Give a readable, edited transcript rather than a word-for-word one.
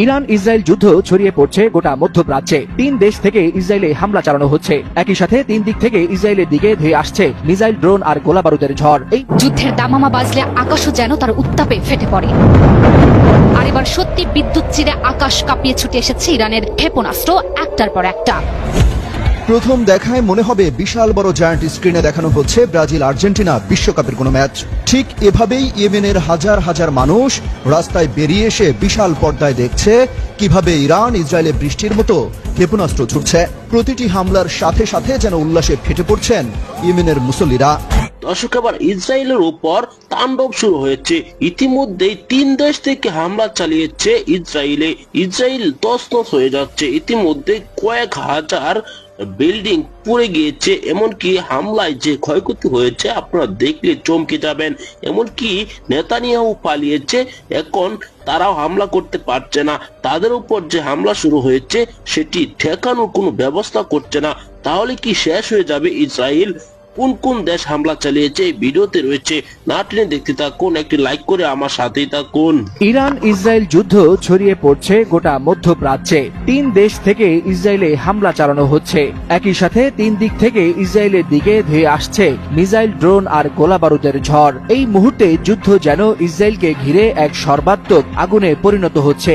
Iran Israel যুদ্ধ ছড়িয়ে পড়ছে গোটা মধ্যপ্রাচ্যে। 3 দেশ থেকে ইসরায়েলে হামলা চালানো হচ্ছে। একই সাথে 3 দিক থেকে ইসরায়েলের দিকে ধেয়ে আসছে মিসাইল, ড্রোন আর গোলাবারুদের ঝড়। এই যুদ্ধের দামামা বাজলে আকাশও যেন তার উত্তাপে ফেটে পড়ে। আর এবার সত্যি বিদ্যুৎ চিরে আকাশ কাঁপিয়ে ছুটে এসেছে ইরানের ক্ষেপণাস্ত্র একটার পর একটা। প্রথম দেখায় মনে হবে বিশাল বড় জায়ান্ট স্ক্রিনে দেখানো হচ্ছে ব্রাজিল আর্জেন্টিনা বিশ্বকাপের কোনো ম্যাচ। ঠিক এভাবেই ইয়েমেনের হাজার হাজার মানুষ রাস্তায় বেরিয়ে এসে বিশাল পর্দায় দেখছে কিভাবে ইরান ইসরায়েলে বৃষ্টির মতো ক্ষেপণাস্ত্র ছুটছে। প্রতিটি হামলার সাথে সাথে যেন উল্লাসে ফেটে পড়ছেন ইয়েমেনের মুসল্লিরা। দর্শক, এবার ইসরায়েলের উপর তাণ্ডব শুরু হয়েছে। ইতিমধ্যেই 3 দেশ থেকে হামলা চালিয়েছে ইসরায়েলে। ইসরায়েল তছনছ হয়ে যাচ্ছে। ইতিমধ্যে কয়েক হাজার বিল্ডিং পুড়ে গিয়েছে। এমনকি হামলায় যে ক্ষয়ক্ষতি হয়েছে আপনারা দেখলে চমকে যাবেন। এমনকি নেতানিয়াহু পালিয়েছে, এখন তারাও হামলা করতে পারছে না। তাদের উপর যে হামলা শুরু হয়েছে সেটি ঠেকানোর কোনো ব্যবস্থা করছে না। তাহলে কি শেষ হয়ে যাবে ইসরায়েল? কোন কোন দেশ হামলা চালিয়েছে এই ভিডিওতে রয়েছে, না টেনে দেখতে থাকুন, একটি লাইক করে আমার সাথেই থাকুন। ইরান ইসরায়েল যুদ্ধ ছড়িয়ে পড়ছে গোটা মধ্যপ্রাচ্যে। 3 দেশ থেকে ইসরায়েলে হামলা চালানো হচ্ছে। একই সাথে 3 দিক থেকে ইসরায়েলের দিকে ধেয়ে আসছে মিসাইল, ড্রোন আর গোলাবারুদের ঝড়। এই মুহূর্তে যুদ্ধ যেন ইসরায়েলকে ঘিরে এক সর্বাত্মক আগুনে পরিণত হচ্ছে।